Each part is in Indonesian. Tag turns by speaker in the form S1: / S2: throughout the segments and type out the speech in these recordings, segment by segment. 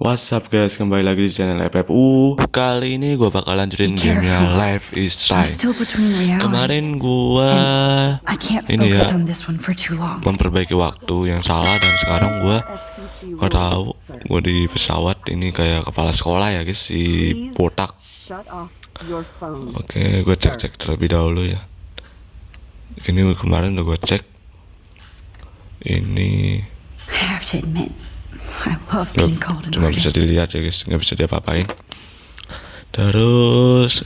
S1: What's up guys, kembali lagi di channel FFU. Kali ini gue bakal lanjutin gamenya Life is Right. Kemarin gue ini ya memperbaiki waktu yang salah, dan sekarang gue gak tahu, gue di pesawat ini kayak kepala sekolah ya guys, si botak. Oke, gue cek terlebih dahulu ya. Ini kemarin udah gue cek. Ini cuma bisa dilihat ya guys, nggak bisa diapa-apain. Terus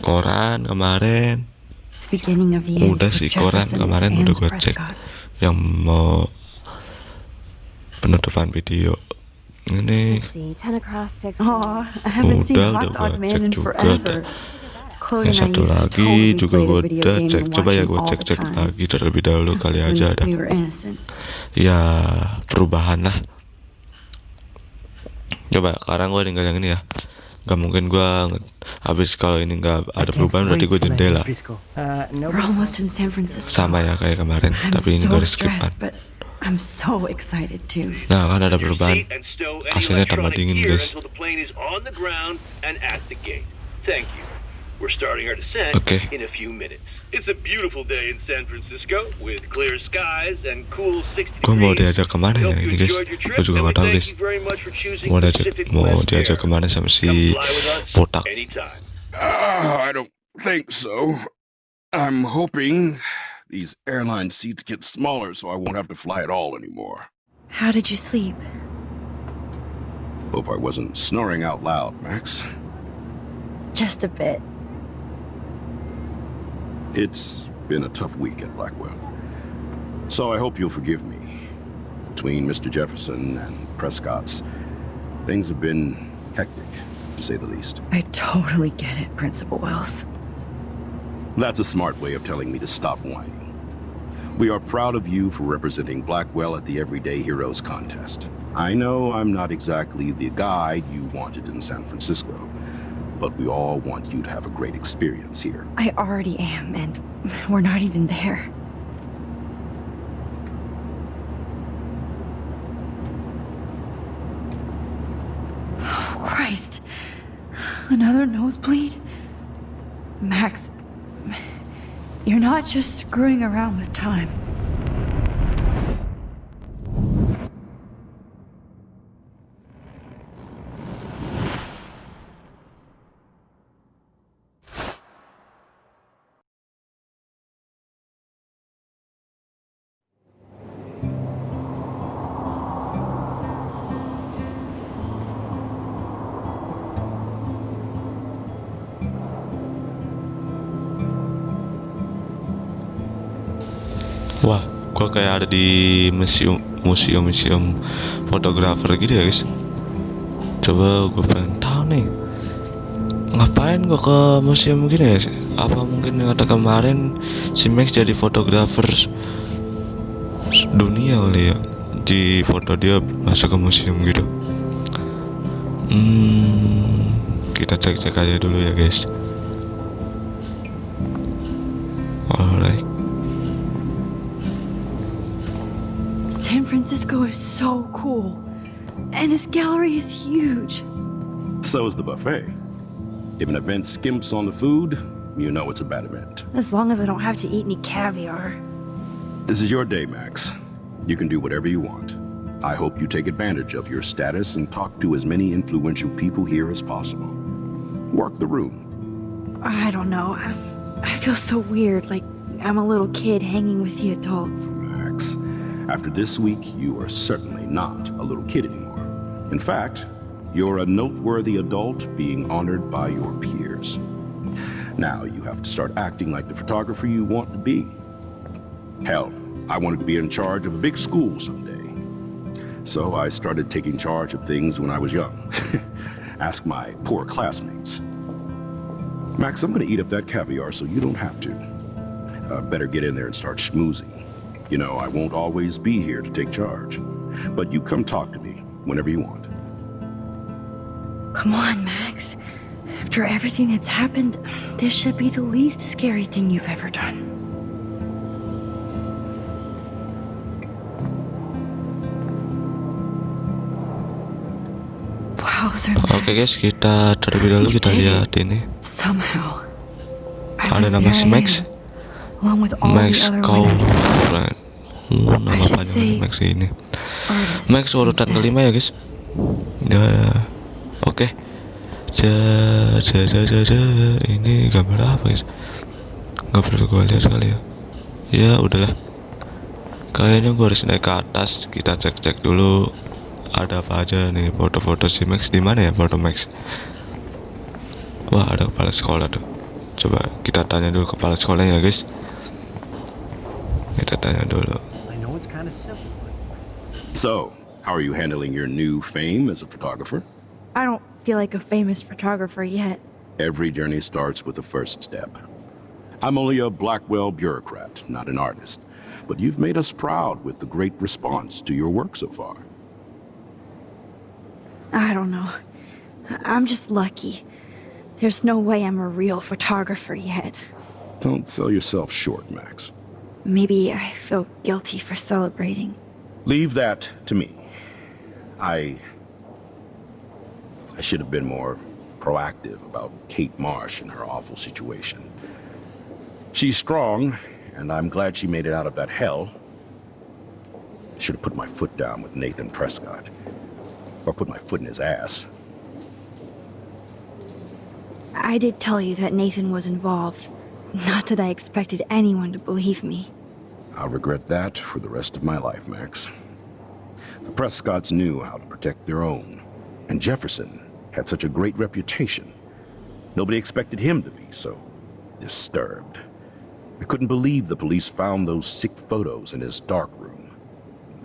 S1: koran kemarin udah sih, koran kemarin udah gue cek yang mau penutupan video. Ini udah gue cek juga. Yang satu lagi juga gue udah cek. Coba ya gue cek lagi terlebih dahulu, kali aja ada ya perubahan lah. Coba sekarang gue tinggal yang ini ya. Gak mungkin gue habis kalau ini gak ada perubahan, berarti gue jendela sama ya kayak kemarin, tapi ini gak ada skipan. Nah kan ada perubahan, hasilnya tambah dingin guys.
S2: We're starting our descent in a few minutes. It's a beautiful day in San Francisco with clear skies and cool 60 degrees.
S1: Gue mau diajak kemana ya ini guys? Gue juga gak tahu guys. Mau diajak kemana sama si botak?
S3: I don't think so. I'm hoping these airline seats get smaller so I won't have to fly at all anymore.
S4: How did you sleep?
S3: Hope I wasn't snoring out loud, Max.
S4: Just a bit.
S3: It's been a tough week at Blackwell, so I hope you'll forgive me. Between Mr. Jefferson and Prescott's, things have been hectic, to say the least.
S4: I totally get it, Principal Wells.
S3: That's a smart way of telling me to stop whining. We are proud of you for representing Blackwell at the Everyday Heroes contest. I know I'm not exactly the guide you wanted in San Francisco, but we all want you to have a great experience here.
S4: I already am, and we're not even there. Oh, Christ. Another nosebleed? Max, you're not just screwing around with time.
S1: Wah, gue kayak ada di museum fotografer gitu ya guys. Coba gue pengen tahu nih, ngapain gue ke museum gini ya? Apa mungkin yang kata kemarin si Max jadi fotografer dunia kali ya, di foto dia masuk ke museum gitu. Kita cek aja dulu ya guys. Alright.
S4: San Francisco is so cool, and this gallery is huge.
S3: So is the buffet. If an event skimps on the food, you know it's a bad event.
S4: As long as I don't have to eat any caviar.
S3: This is your day, Max. You can do whatever you want. I hope you take advantage of your status and talk to as many influential people here as possible. Work the room.
S4: I don't know. I feel so weird, like I'm a little kid hanging with the adults.
S3: Max, after this week, you are certainly not a little kid anymore. In fact, you're a noteworthy adult being honored by your peers. Now you have to start acting like the photographer you want to be. Hell, I wanted to be in charge of a big school someday. So I started taking charge of things when I was young. Ask my poor classmates. Max, I'm gonna eat up that caviar so you don't have to. Better get in there and start schmoozing. You know, I won't always be here to take charge, but you come talk to me whenever you want.
S4: Come on, Max. After everything that's happened, this should be the least scary thing you've ever done.
S1: Oke guys, kita terlebih dahulu kita lihat ini. Ada nama si Max. Max Kauren. Nama panjang Max ini. Max urutan kelima ya guys. Oke. Ini gambar apa guys? Nggak perlu gue lihat kali ya. Ya udahlah. Kayaknya gue harus naik ke atas. Kita cek dulu. Ada apa aja nih foto-foto si Max di mana ya foto Max? Wah, ada kepala sekolah tuh. Coba kita tanya dulu kepala sekolahnya guys. Kita tanya dulu.
S3: So, how are you handling your new fame as a photographer?
S4: I don't feel like a famous photographer yet.
S3: Every journey starts with the first step. I'm only a Blackwell bureaucrat, not an artist. But you've made us proud with the great response to your work so far.
S4: I don't know. I'm just lucky. There's no way I'm a real photographer yet.
S3: Don't sell yourself short, Max.
S4: Maybe I feel guilty for celebrating.
S3: Leave that to me. I should have been more proactive about Kate Marsh and her awful situation. She's strong, and I'm glad she made it out of that hell. I should have put my foot down with Nathan Prescott. Or put my foot in his ass.
S4: I did tell you that Nathan was involved. Not that I expected anyone to believe me.
S3: I'll regret that for the rest of my life, Max. The Prescotts knew how to protect their own. And Jefferson had such a great reputation. Nobody expected him to be so disturbed. I couldn't believe the police found those sick photos in his dark room.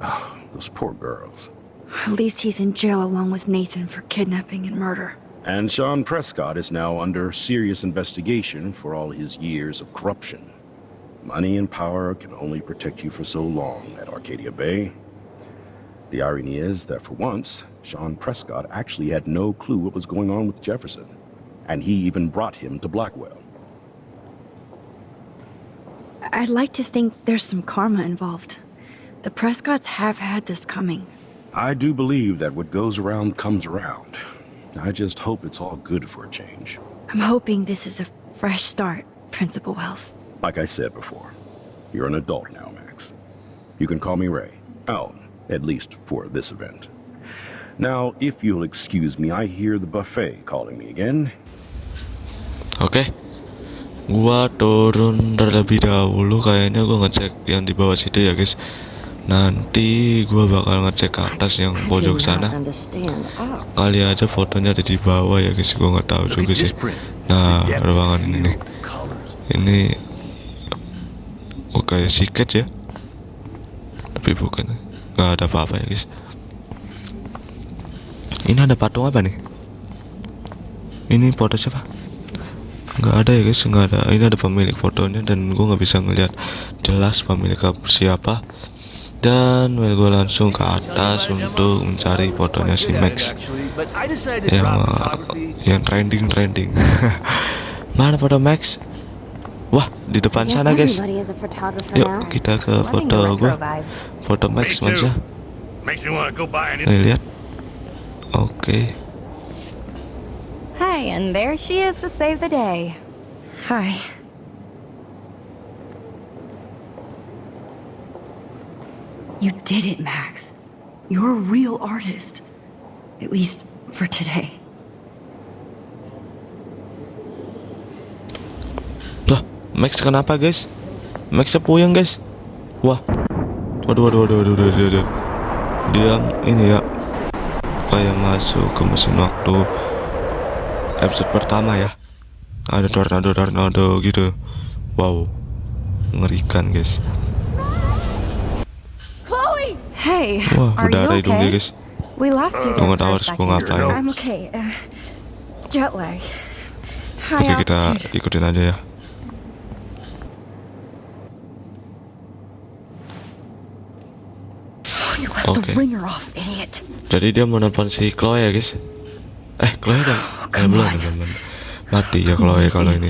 S3: Oh, those poor girls.
S4: At least he's in jail along with Nathan for kidnapping and murder.
S3: And Sean Prescott is now under serious investigation for all his years of corruption. Money and power can only protect you for so long at Arcadia Bay. The irony is that for once, Sean Prescott actually had no clue what was going on with Jefferson. And he even brought him to Blackwell.
S4: I'd like to think there's some karma involved. The Prescotts have had this coming.
S3: I do believe that what goes around comes around. I just hope it's all good for a change.
S4: I'm hoping this is a fresh start, Principal Wells.
S3: Like I said before, you're an adult now, Max. You can call me Ray. Oh, at least for this event. Now, if you'll excuse me, I hear the buffet calling me again.
S1: Oke. Gua turun terlebih dahulu. Kayaknya gua ngecek yang di bawah situ ya guys. Nanti gua bakal ngecek ke atas yang pojok sana. Kali aja fotonya ada di bawah ya guys. Gua nggak tahu juga sih. Nah, ruangan ini. Ini kayak siket ya. Tapi bukan. Nggak ada apa-apa ya guys. Ini ada patung apa nih? Ini foto siapa? Nggak ada ya guys, nggak ada. Ini ada pemilik fotonya dan gue nggak bisa ngeliat jelas pemilik siapa. Dan gue langsung ke atas untuk mencari fotonya si Max yang trending. Mana foto Max? Wah, di depan sana guys. Yuk kita ke foto gue. Foto Max mana? Lihat. Oke.
S5: Hi, and there she is to save the day.
S4: Hi. You did it, Max. You're a real artist. At least for today.
S1: Lah, Max kenapa guys? Max puyeng guys. Wah. Waduh. Dia ini ya kayak masuk ke mesin waktu episode pertama ya. Ada tornado gitu. Wow, mengerikan guys.
S5: Chloe! Hey,
S1: Wah,
S5: are
S1: udah ada
S5: you
S1: hidung dia
S5: okay?
S1: guys.
S5: We lost you
S1: Gue
S5: there
S1: nggak tahu
S5: for a
S1: harus gue
S5: second.
S1: ngapain.
S4: I'm okay. Jet lag. High
S1: Oke, kita
S4: altitude.
S1: ikutin aja ya.
S4: You left
S1: Okay.
S4: the ringer off, idiot.
S1: Jadi dia mau nelfon si Chloe ya guys. Chloe udah belum. Mati ya Chloe kalau ini.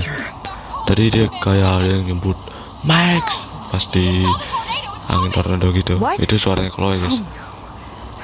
S1: Tadi dia kayak ada yang nyebut Max pas di angin tornado gitu.
S5: What?
S1: Itu suaranya Chloe guys.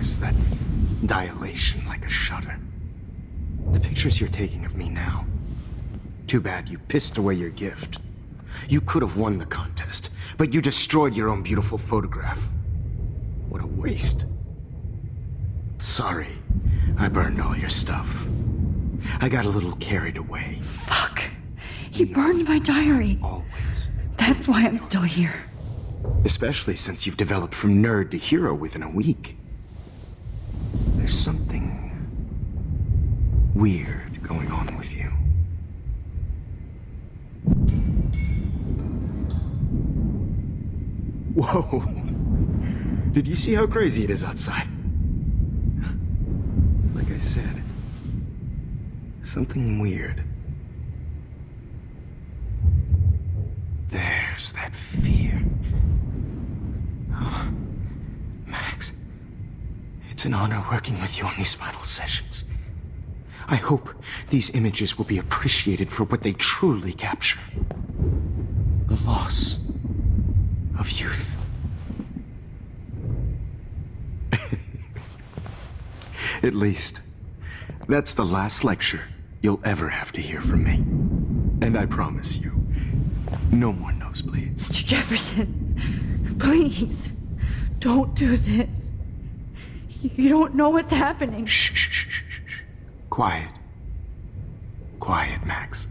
S6: eyes, that dilation like a shutter. The pictures you're taking of me now. Too bad you pissed away your gift. You could have won the contest, but you destroyed your own beautiful photograph. What a waste. Sorry, I burned all your stuff. I got a little carried away.
S4: Fuck. He burned my diary.
S6: Always.
S4: That's why I'm still here.
S6: Especially since you've developed from nerd to hero within a week. There's something weird going on with you. Whoa! Did you see how crazy it is outside? Like I said, something weird. There's that fear. Oh, Max, it's an honor working with you on these final sessions. I hope these images will be appreciated for what they truly capture. The loss of youth. At least, that's the last lecture you'll ever have to hear from me. And I promise you, no more nosebleeds.
S4: Mr. Jefferson, please, don't do this. You don't know what's happening.
S6: Shh, shh, shh, shh, shh. Quiet. Quiet, Max.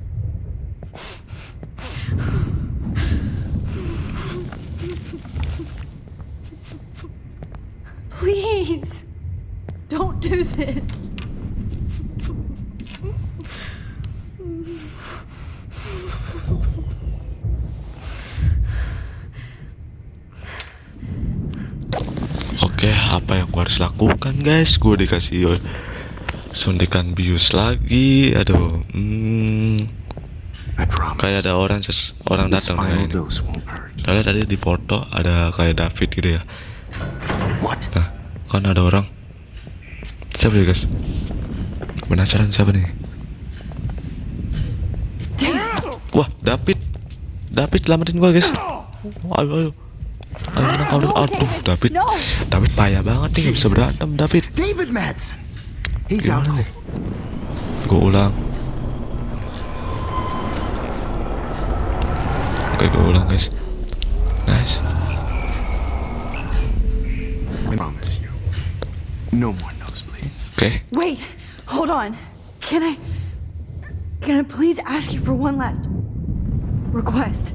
S4: Please, don't do this.
S1: Oke, apa yang gue harus lakukan guys? Gue dikasih suntikan bius lagi. Aduh, kayak ada orang datang kayak ini. Soalnya tadi di foto ada kayak David gitu ya. Nah, kan ada orang. Siapa ya guys? Penasaran siapa nih? Wah, David, selamatin gua guys. Ayo. Aduh, David payah banget nih, gak bisa berantem David.
S6: David Madsen. He's out cold.
S1: Gue ulang. Oke, gue ulang guys. Nice.
S6: I promise you, no more nosebleeds.
S1: Okay.
S4: Wait, hold on. Can I please ask you for one last request?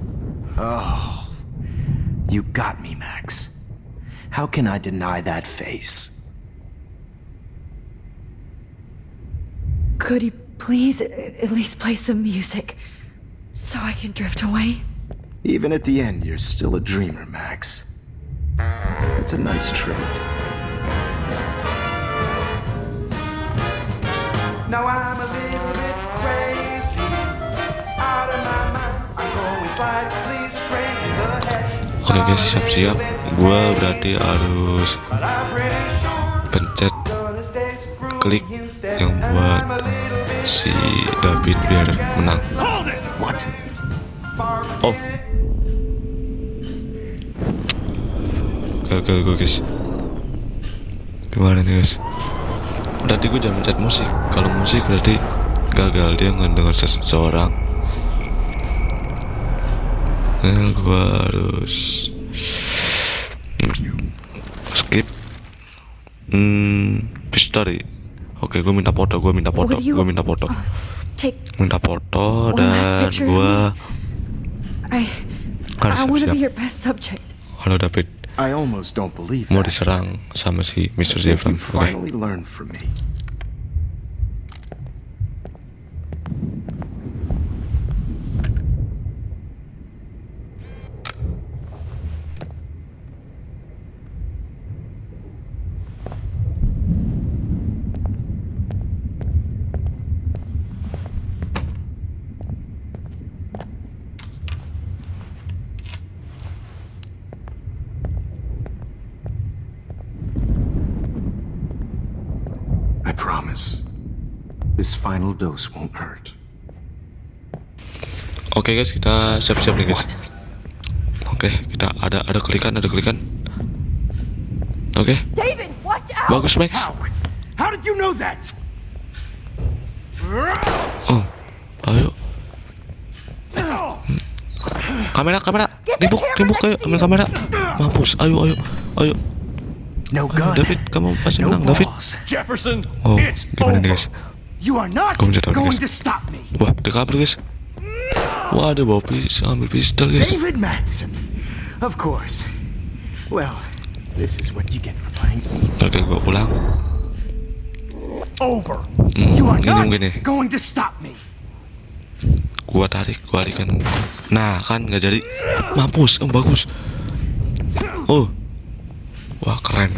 S6: Oh, you got me, Max. How can I deny that face?
S4: Could you please at least play some music so I can drift away?
S6: Even at the end, you're still a dreamer, Max. It's a nice trait.
S7: Now I'm a little bit crazy, out of my mind. I'm going slightly strange in the head.
S1: Oke guys, siap-siap. Gua berarti harus pencet klik yang buat si David biar menang.
S6: What?
S1: Oh. Gagal gue guys. Gimana nih guys? Berarti gue jangan mencet musik. Kalau musik berarti gagal, dia ngedenger seseorang. Nah, gue harus skip. History. Oke, gue minta foto. Minta foto dan gue
S4: I want to be your best subject.
S1: Halo David.
S6: I almost don't believe
S1: Mau
S6: that.
S1: diserang sama si Mr
S6: You
S1: Jefferson.
S6: finally learned from me. I promise, this final dose won't hurt.
S1: Oke guys, kita siap-siap nih guys. Oke, kita ada klikan. Oke.
S4: David, watch
S5: Watch out!
S1: Bagus, Max.
S6: How did you know that?
S1: Oh, ayo. Kamera, ribuk, ayo, ambil kamera. Mampus, ayo.
S6: No gun.
S1: David, kamu pasti
S6: No
S1: menang, David.
S6: balls.
S7: Jefferson,
S1: Oh,
S7: it's
S1: gimana nih,
S7: over.
S1: guys?
S6: You are not
S1: Kamu jatuh,
S6: going
S1: guys.
S6: to stop me.
S1: Wah, dia kabur, guys. Wah, dia bawa ambil pistol, guys.
S6: David Madsen. Of course. Well, this is what you get for playing.
S1: Oke, gua pulang.
S6: Over. You are
S1: Ini
S6: not
S1: mungkin nih.
S6: going to stop me.
S1: Gua tarikan. Nah, kan nggak jadi. Mampus, bagus. Oh, wah keren.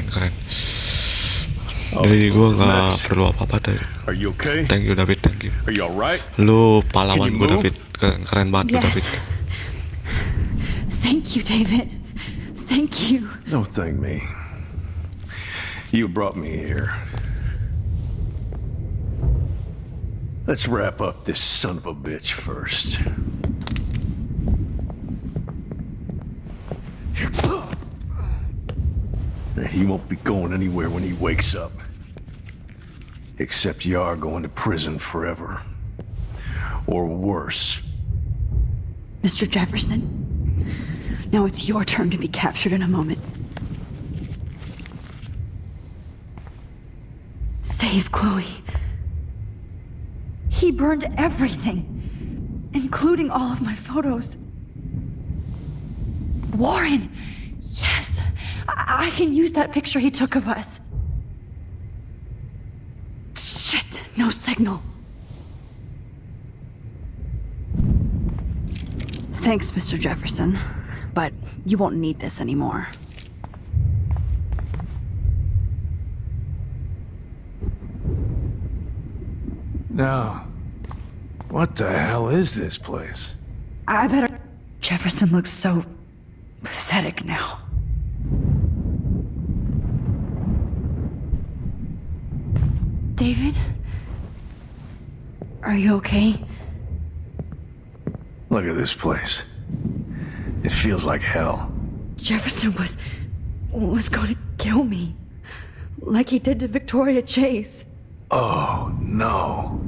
S1: Jadi gua nggak perlu apa-apa dari.
S3: Are you okay?
S1: Thank you, David. Thank you.
S3: Are you alright?
S1: Lu pahlawan
S3: Can you
S1: gua,
S3: move?
S1: David. Keren banget lu, David.
S4: Yes. Thank you, David. Thank you.
S3: Don't thank me. You brought me here. Let's wrap up this son of a bitch first. He won't be going anywhere when he wakes up. Except you are going to prison forever. Or worse.
S4: Mr. Jefferson, now it's your turn to be captured in a moment. Save Chloe. He burned everything, including all of my photos. Warren! Yes! I can use that picture he took of us. Shit! No signal. Thanks, Mr. Jefferson, but you won't need this anymore.
S6: Now, what the hell is this place?
S4: I better... Jefferson looks so pathetic now. David? Are you okay?
S3: Look at this place. It feels like hell.
S4: Jefferson was going to kill me. Like he did to Victoria Chase.
S3: Oh, no.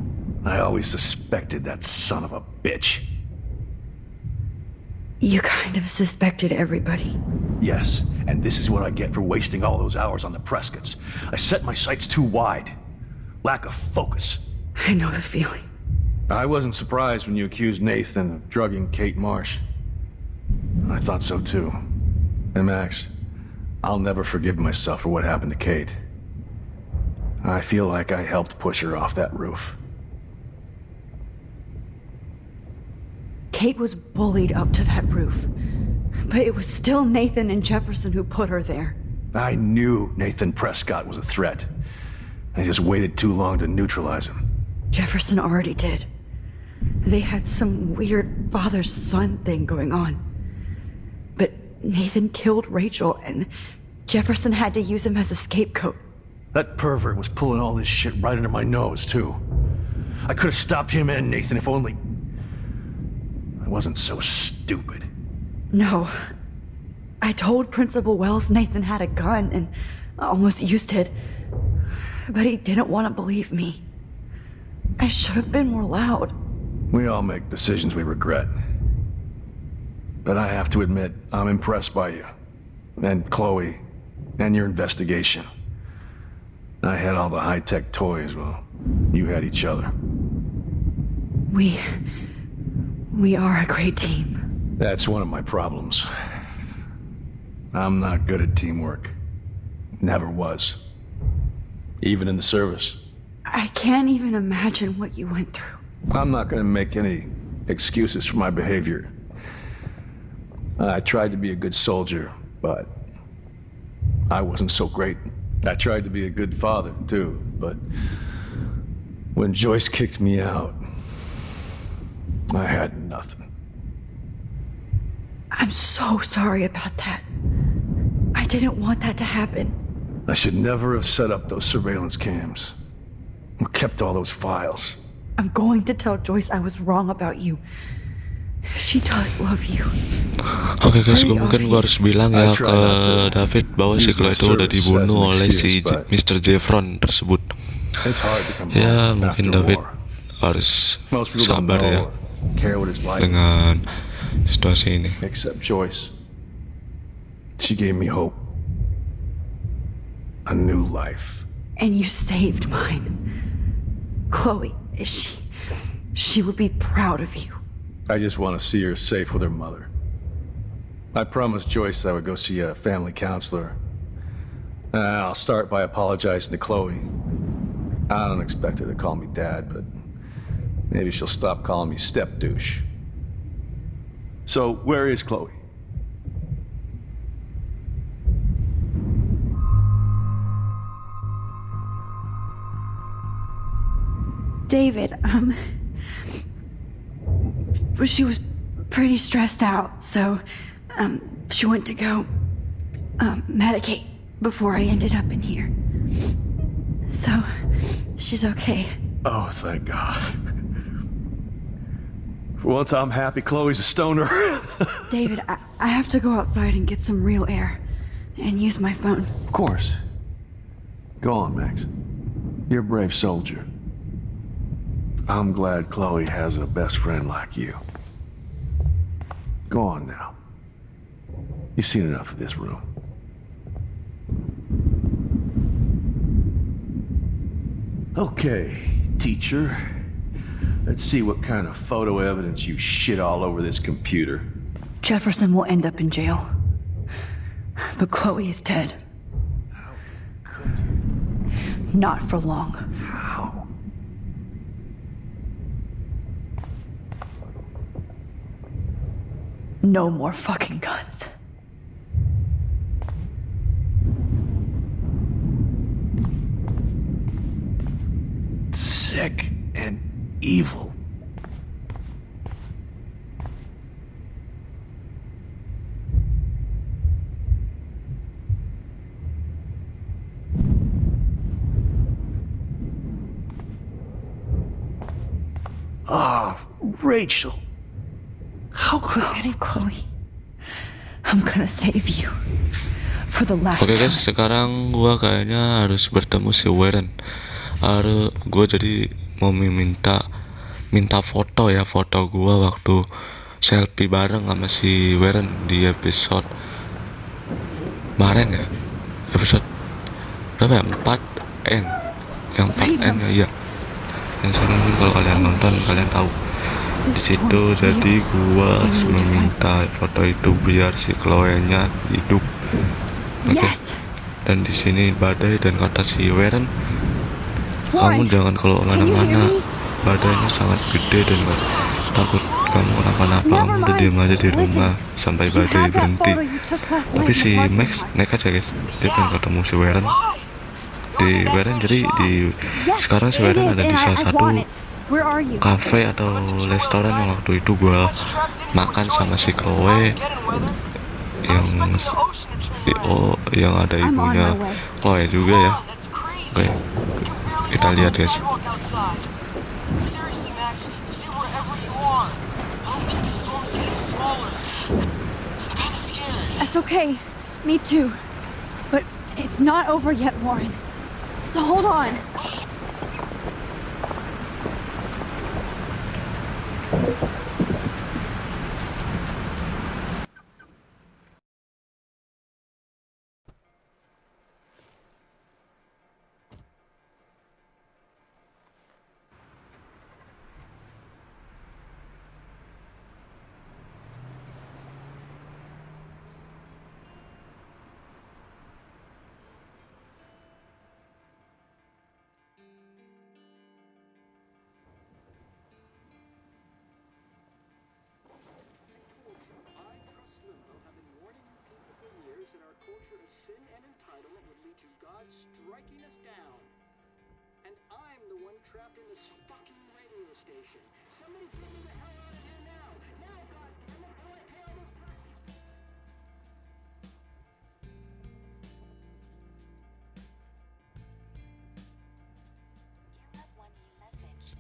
S3: I always suspected that son of a bitch.
S4: You kind of suspected everybody.
S3: Yes, and this is what I get for wasting all those hours on the Prescotts. I set my sights too wide. Lack of focus.
S4: I know the feeling.
S6: I wasn't surprised when you accused Nathan of drugging Kate Marsh.
S3: I thought so too.
S6: And Max, I'll never forgive myself for what happened to Kate. I feel like I helped push her off that roof.
S4: Kate was bullied up to that roof. But it was still Nathan and Jefferson who put her there.
S3: I knew Nathan Prescott was a threat. I just waited too long to neutralize him.
S4: Jefferson already did. They had some weird father-son thing going on. But Nathan killed Rachel, and Jefferson had to use him as a scapegoat.
S3: That pervert was pulling all this shit right under my nose, too. I could have stopped him and Nathan if only... I wasn't so stupid.
S4: No. I told Principal Wells Nathan had a gun and almost used it. But he didn't want to believe me. I should have been more loud.
S3: We all make decisions we regret. But I have to admit, I'm impressed by you. And Chloe. And your investigation. I had all the high-tech toys, well, you had each other.
S4: We are a great team.
S3: That's one of my problems. I'm not good at teamwork. Never was. Even in the service.
S4: I can't even imagine what you went through.
S3: I'm not gonna make any excuses for my behavior. I tried to be a good soldier, but I wasn't so great. I tried to be a good father, too, but when Joyce kicked me out, I had nothing.
S4: I'm so sorry about that. I didn't want that to happen.
S3: I should never have set up those surveillance cams. Or kept all those files.
S4: I'm going to tell Joyce I was wrong about you. She does love you.
S1: Oke guys, gue mungkin harus bilang ya ke David bahwa si Chole itu udah dibunuh oleh si Mr Jefferson tersebut. Ya mungkin David harus sabar ya dengan situasi ini.
S8: Except Joyce. She gave me hope. A new life.
S4: And you saved mine. Chloe, she would be proud of you.
S8: I just want to see her safe with her mother. I promised Joyce I would go see a family counselor. I'll start by apologizing to Chloe. I don't expect her to call me dad, but maybe she'll stop calling me step douche. So, where is Chloe?
S4: David, she was pretty stressed out, so, she went to go, medicate before I ended up in here. So, she's okay.
S8: Oh, thank God. For once I'm happy Chloe's a stoner.
S4: David, I have to go outside and get some real air, and use my phone.
S8: Of course. Go on, Max. You're a brave soldier. I'm glad Chloe has a best friend like you. Go on now. You've seen enough of this room. Okay, teacher. Let's see what kind of photo evidence you shit all over this computer.
S4: Jefferson will end up in jail. But Chloe is dead.
S8: How could you?
S4: Not for long.
S8: How?
S4: No more fucking guns.
S8: Sick and evil. Ah, Rachel. How could any...
S4: Chloe, I'm gonna save you. For the last
S1: Oke
S4: time.
S1: guys, sekarang gua kayaknya harus bertemu si Warren. Gue jadi mau minta foto ya, foto gue waktu selfie bareng sama si Warren di episode kemarin ya, episode berapa ya, 4N yang 4N ya, yang saya nonton. Kalau kalian nonton kalian tahu di situ. Jadi gue meminta foto itu biar si Chloe-nya hidup. Oke. Dan di sini badai, dan kata si Warren, kamu jangan kalau mana-mana, badannya sangat gede dan gak takut kamu kenapa-napa. Kamu udah diem aja di rumah sampai badai berhenti. Tapi si Max nekat ya guys, dia pengen ketemu si Warren di Warren. Jadi sekarang si Warren ada di salah satu cafe atau restoran yang waktu itu gua makan sama si Chloe, yang ada ibunya Chloe juga ya. Oke, kita lihat guys.
S9: Seriously, Max, stay wherever you are. I don't think the storm's getting smaller. I'm kind of scared.
S5: That's okay. Me too. But it's not over yet, Warren. So hold on.
S10: Striking us down. And I'm the one trapped in this fucking radio station. Somebody get me the hell out of here now. Now, God damn it, how I pay all those taxes.
S11: You have one new message.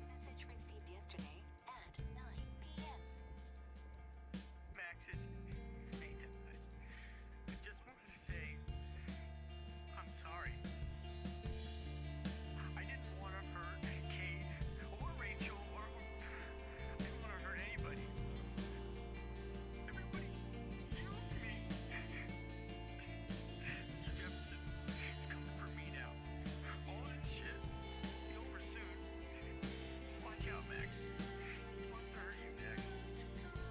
S11: Message received yesterday at 9 p.m.
S2: Max. He wants to hurt you next. Sorry.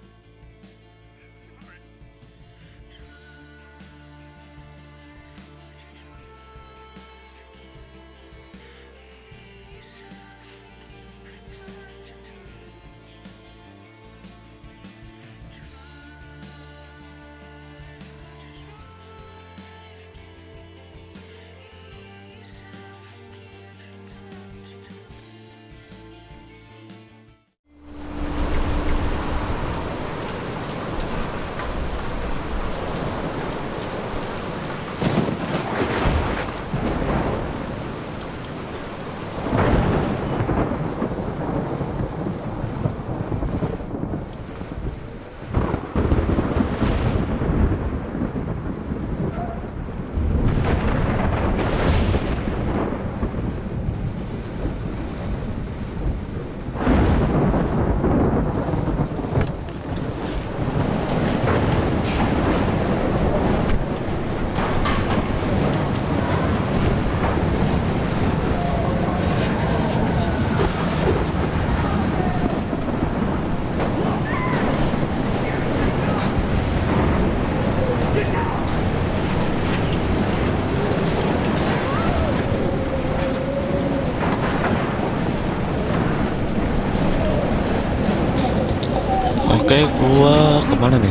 S1: Oke, gua kemana nih?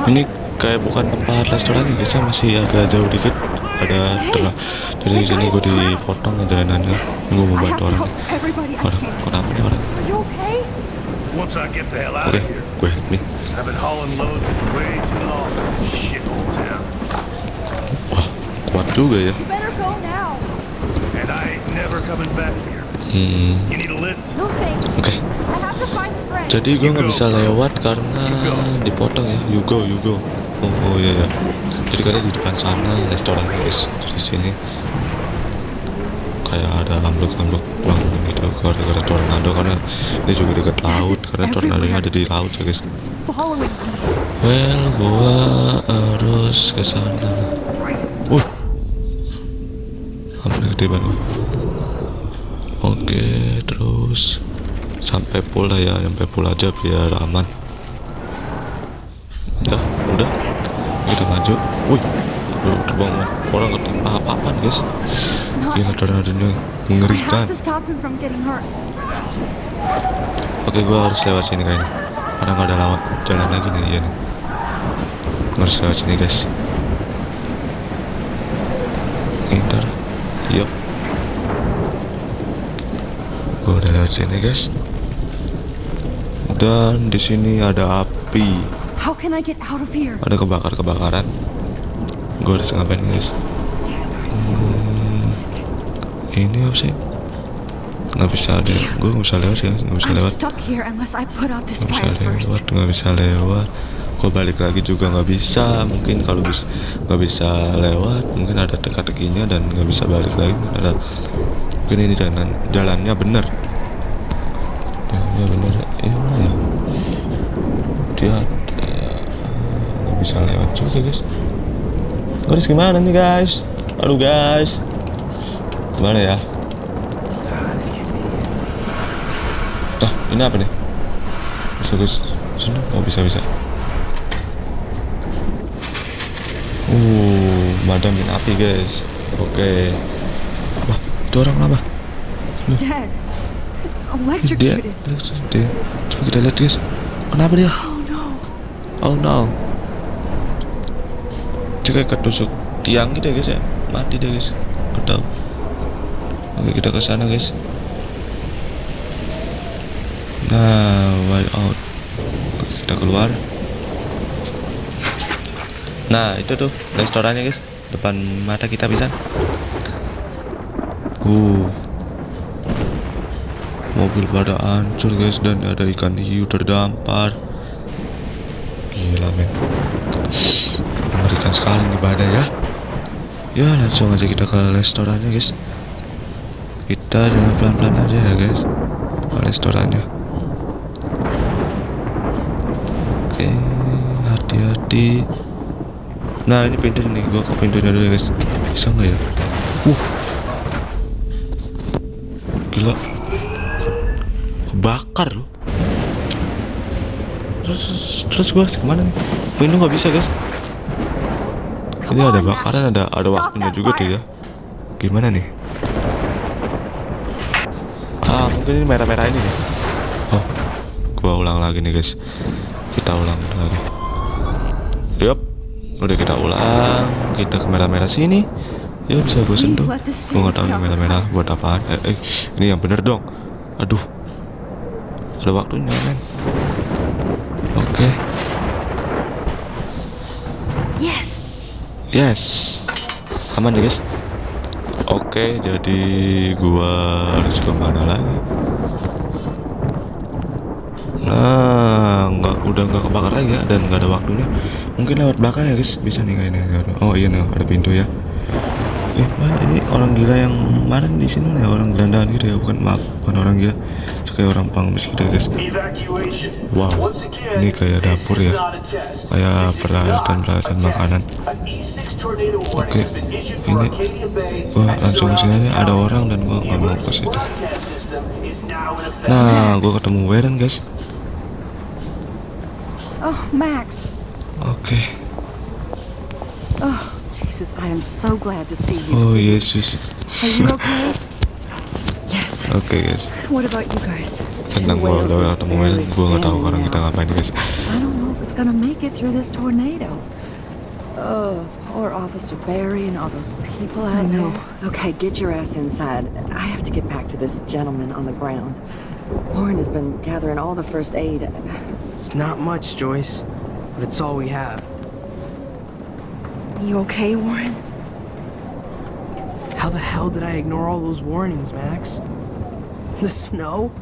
S1: Ini kayak bukan tempat restoran ya guys, masih agak jauh dikit. Jadi sini gua dipotong jalanannya. Gua mau bantu orang. Orang, kenapa nih orang?
S2: Once I get the hell out
S1: Oke,
S2: of here.
S1: gue help nih.
S2: I've been hauling loads for way too long. Shithole town.
S1: Wah, kuat juga ya.
S5: You better go now.
S2: And I ain't never coming back here. You need a lift?
S5: No thanks.
S1: Oke.
S5: I have to find a friend.
S1: Jadi gue nggak bisa lewat karena dipotong ya. You go. Oh iya ya. Jadi kalian di depan sana restoran guys. Di sini kayak ada ambluk bangun gitu gara-gara tornado, karena ini juga dekat laut, karena tornadonya ada di laut ya guys. Well, gua harus ke sana. Hampir gede banget. Oke, terus sampai pool lah ya, sampai pool aja biar aman. Udah kita maju. Wih, terbang orang ketimpa apa-apaan guys. Gila, tornadonya mengerikan. Oke, gua harus lewat sini kayaknya, karena nggak ada lewat jalan lagi nih. Iya nih, harus lewat sini guys. Ntar, yuk. Gua udah lewat sini guys. Dan di sini ada api.
S5: How can I get out of here?
S1: Ada kebakaran. Gua harus ngapain guys? Ini apa sih? Nggak bisa ada. Gue nggak bisa lewat ya. Nggak bisa lewat. Nggak bisa lewat. Gue balik lagi juga nggak bisa. Mungkin kalau nggak bisa lewat, mungkin ada teka-tekinya dan nggak bisa balik lagi. Mungkin ini jalannya bener. Jalannya bener. Iya mana ya? Dia nggak bisa lewat juga guys. Harus gimana nih guys? Aduh guys. Gimana ya? Ini apa nih? Bisa guys, sini. Oh bisa. Madamin api guys. Oke. Wah, itu orang apa? Dia. Coba kita lihat guys. Kenapa dia? Oh no. Dia kayak ketusuk tiang gitu ya guys ya. Mati deh guys. Betul. Oke, kita ke sana guys. Nah, way out. Oke, kita keluar. Nah, itu tuh restorannya guys, depan mata kita bisa. Mobil pada hancur guys, dan ada ikan hiu terdampar. Gila men, mengerikan sekali nih badai ya. Ya langsung aja kita ke restorannya guys. Kita jalan pelan-pelan aja ya guys ke restorannya. Oke, hati-hati. Nah ini pintu nih, gua ke pintunya dulu ya guys. Bisa nggak ya? Gila, dibakar loh. Terus gue harus kemana nih? Ini nggak bisa guys. Ini ada bakaran, ada waktunya juga tuh ya. Gimana nih? Mungkin ini merah-merah ini nih. Oh, gua ulang lagi nih guys. Kita ulang lagi. Yup, udah kita ulang. Kita ke merah-merah sini. Ya bisa gue sentuh. Gue nggak tahu ini merah-merah buat apaan. Ini yang bener dong. Aduh, ada waktunya men. Oke. Yes. Aman ya guys. Oke, jadi gua harus kemana lagi? Nah, udah nggak kebakar lagi ya, dan nggak ada waktunya. Mungkin lewat belakang ya guys, bisa nih kayaknya. Oh iya nih, ada pintu ya. Ini orang gila yang kemarin di sini ya, orang gelandangan gitu ya, bukan orang gila, kayak orang pengemis gitu ya guys. Wow, ini kayak dapur ya, kayak peralatan makanan. Oke, ini gua langsung kesini aja, ada orang dan gua nggak mau ke situ. Nah, gua ketemu Warren guys.
S12: Oh, Max.
S1: Oke.
S12: Oh, Jesus, I am so glad to see you.
S1: Oh, Yesus.
S12: Are you okay?
S4: Yes.
S1: Oke guys.
S4: What about you guys?
S1: Tentang gua udah ketemu Warren, gua nggak tahu sekarang kita ngapain guys.
S12: I don't know if it's gonna make it through this tornado. Oh, poor Officer Barry and all those people out there. Okay, get your ass inside. I have to get back to this gentleman on the ground. Lauren has been gathering all the first aid.
S13: It's not much, Joyce, but it's all we have.
S4: You okay, Warren?
S13: How the hell did I ignore all those warnings, Max? The snow?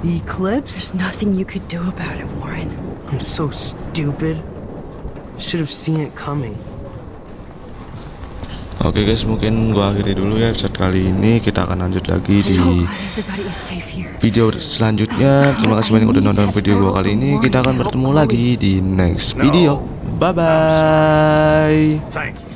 S13: The eclipse?
S4: There's nothing you could do about it, Warren.
S13: I'm so stupid. Should have seen it coming.
S1: Oke guys, mungkin gua akhiri dulu ya episode kali ini. Kita akan lanjut lagi di video selanjutnya. Terima kasih banyak udah nonton video gua kali ini. Kita akan bertemu lagi di next video. Bye bye.
S6: Thank you.